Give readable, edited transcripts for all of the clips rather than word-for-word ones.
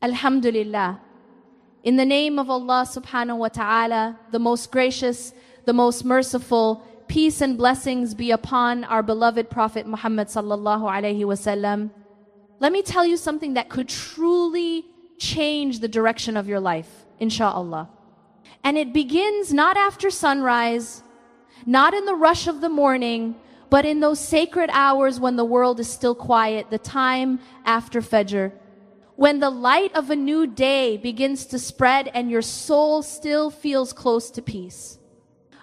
Alhamdulillah. In the name of Allah subhanahu wa ta'ala, the most gracious, the most merciful, peace and blessings be upon our beloved Prophet Muhammad sallallahu alaihi wasallam. Let me tell you something that could truly change the direction of your life, inshallah. And it begins not after sunrise, not in the rush of the morning, but in those sacred hours when the world is still quiet, the time after Fajr. When the light of a new day begins to spread and your soul still feels close to peace.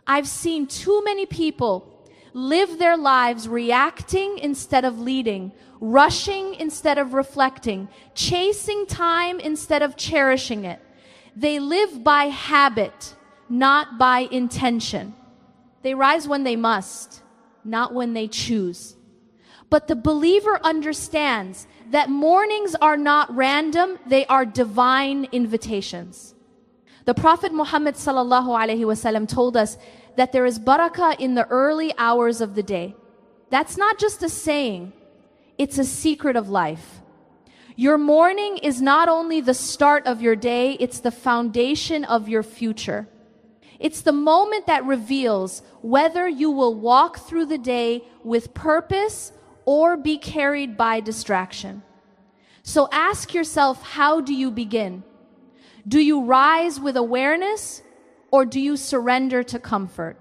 I've seen too many people live their lives reacting instead of leading, rushing instead of reflecting, chasing time instead of cherishing it. They live by habit, not by intention. They rise when they must, not when they choose. But the believer understands that mornings are not random, they are divine invitations. The Prophet Muhammad sallallahu alaihi wasallam told us that there is barakah in the early hours of the day. That's not just a saying, it's a secret of life. Your morning is not only the start of your day, it's the foundation of your future. It's the moment that reveals whether you will walk through the day with purpose or be carried by distraction. So ask yourself, how do you begin? Do you rise with awareness or do you surrender to comfort?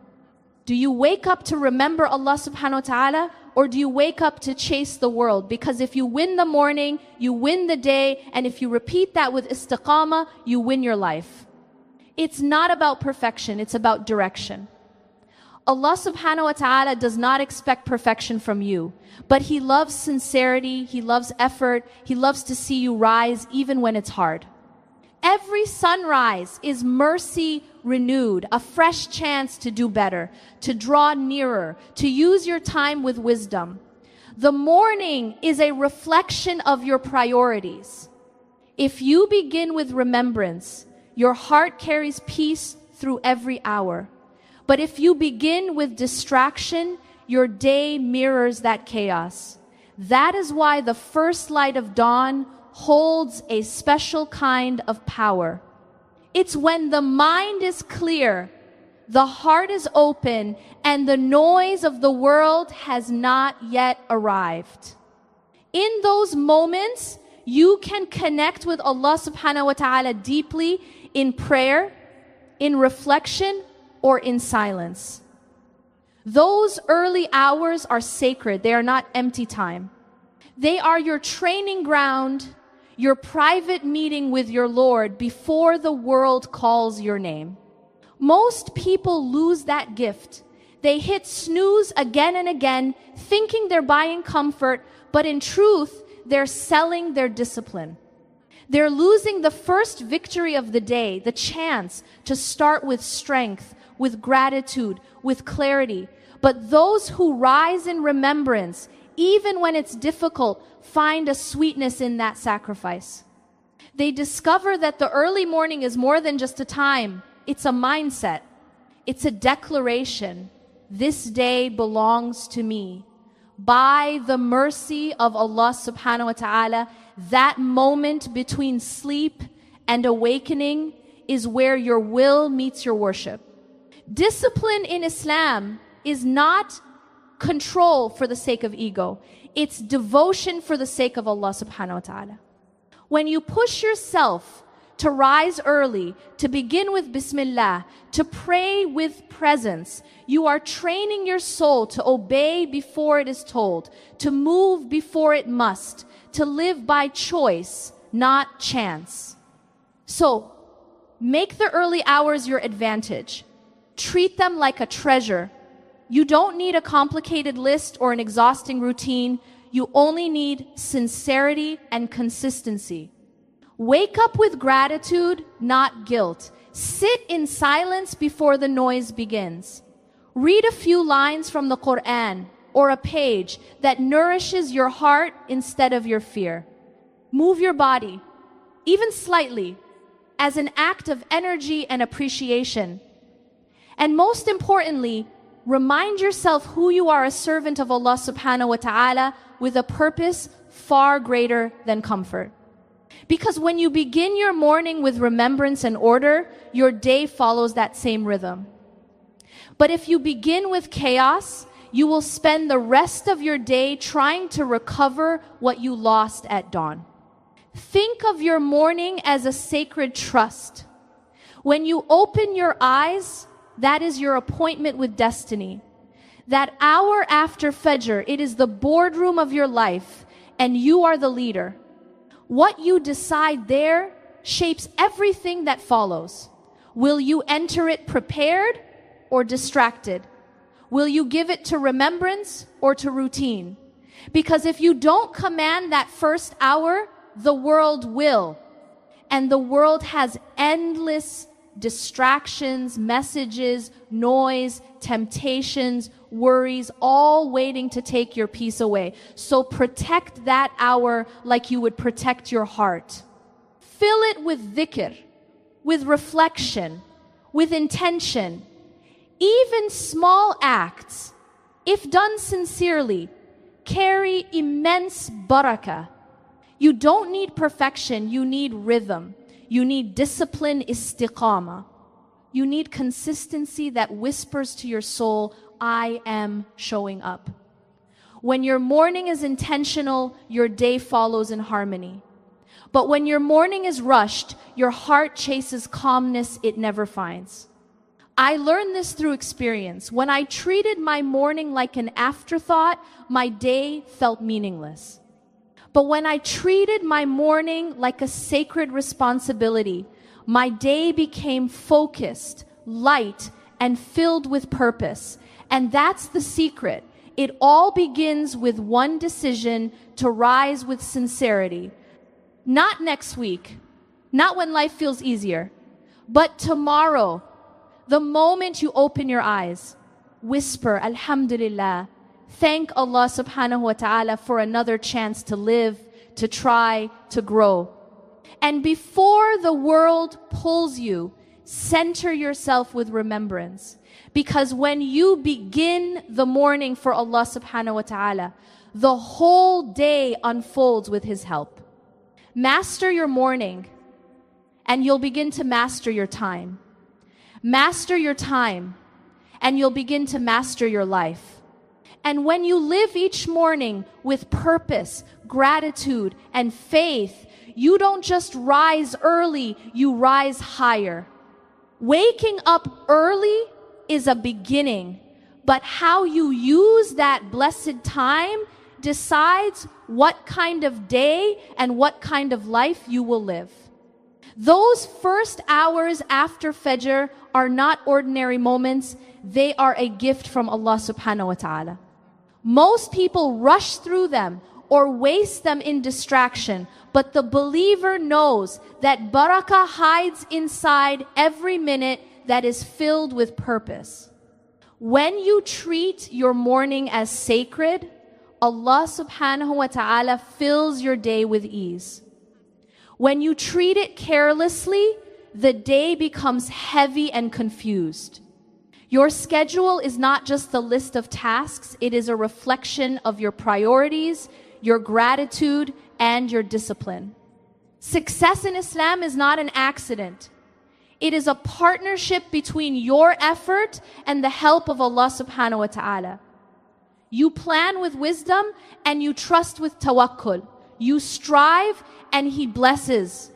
Do you wake up to remember Allah subhanahu wa ta'ala or do you wake up to chase the world? Because if you win the morning, you win the day, and if you repeat that with istiqamah, you win your life. It's not about perfection, it's about direction. Allah subhanahu wa ta'ala does not expect perfection from you, but He loves sincerity, He loves effort, He loves to see you rise even when it's hard. Every sunrise is mercy renewed, a fresh chance to do better, to draw nearer, to use your time with wisdom. The morning is a reflection of your priorities. If you begin with remembrance, your heart carries peace through every hour. But if you begin with distraction, your day mirrors that chaos. That is why the first light of dawn holds a special kind of power. It's when the mind is clear, the heart is open, and the noise of the world has not yet arrived. In those moments, you can connect with Allah subhanahu wa ta'ala deeply in prayer, in reflection, or in silence. Those early hours are sacred. They are not empty time. They are your training ground, your private meeting with your Lord before the world calls your name. Most people lose that gift. They hit snooze again and again, thinking they're buying comfort, but in truth, they're selling their discipline. They're losing the first victory of the day, the chance to start with strength, with gratitude, with clarity. But those who rise in remembrance, even when it's difficult, find a sweetness in that sacrifice. They discover that the early morning is more than just a time. It's a mindset. It's a declaration. This day belongs to me. By the mercy of Allah subhanahu wa ta'ala, that moment between sleep and awakening is where your will meets your worship. Discipline in Islam is not control for the sake of ego. It's devotion for the sake of Allah subhanahu wa ta'ala. When you push yourself to rise early, to begin with Bismillah, to pray with presence, you are training your soul to obey before it is told, to move before it must, to live by choice, not chance. So, make the early hours your advantage. Treat them like a treasure. You don't need a complicated list or an exhausting routine. You only need sincerity and consistency. Wake up with gratitude, not guilt. Sit in silence before the noise begins. Read a few lines from the Quran or a page that nourishes your heart instead of your fear. Move your body, even slightly, as an act of energy and appreciation. And most importantly, remind yourself who you are, a servant of Allah subhanahu wa ta'ala with a purpose far greater than comfort. Because when you begin your morning with remembrance and order, your day follows that same rhythm. But if you begin with chaos, you will spend the rest of your day trying to recover what you lost at dawn. Think of your morning as a sacred trust. When you open your eyes, that is your appointment with destiny. That hour after Fajr, it is the boardroom of your life, and you are the leader. What you decide there shapes everything that follows. Will you enter it prepared or distracted? Will you give it to remembrance or to routine? Because if you don't command that first hour, the world will. And the world has endless distractions, messages, noise, temptations, worries, all waiting to take your peace away. So protect that hour like you would protect your heart. Fill it with dhikr, with reflection, with intention. Even small acts, if done sincerely, carry immense barakah. You don't need perfection, you need rhythm. You need discipline, istiqamah. You need consistency that whispers to your soul, I am showing up. When your morning is intentional, your day follows in harmony. But when your morning is rushed, your heart chases calmness it never finds. I learned this through experience. When I treated my morning like an afterthought, my day felt meaningless. But when I treated my morning like a sacred responsibility, my day became focused, light, and filled with purpose. And that's the secret. It all begins with one decision to rise with sincerity. Not next week, not when life feels easier, but tomorrow, the moment you open your eyes. Whisper, Alhamdulillah. Thank Allah subhanahu wa ta'ala for another chance to live, to try, to grow. And before the world pulls you, center yourself with remembrance. Because when you begin the morning for Allah subhanahu wa ta'ala, the whole day unfolds with His help. Master your morning, and you'll begin to master your time. Master your time, and you'll begin to master your life. And when you live each morning with purpose, gratitude, and faith, you don't just rise early, you rise higher. Waking up early is a beginning, but how you use that blessed time decides what kind of day and what kind of life you will live. Those first hours after Fajr are not ordinary moments, they are a gift from Allah subhanahu wa ta'ala. Most people rush through them or waste them in distraction, but the believer knows that barakah hides inside every minute that is filled with purpose. When you treat your morning as sacred, Allah subhanahu wa ta'ala fills your day with ease. When you treat it carelessly, the day becomes heavy and confused. Your schedule is not just the list of tasks, it is a reflection of your priorities, your gratitude, and your discipline. Success in Islam is not an accident. It is a partnership between your effort and the help of Allah subhanahu wa ta'ala. You plan with wisdom and you trust with tawakkul. You strive and He blesses.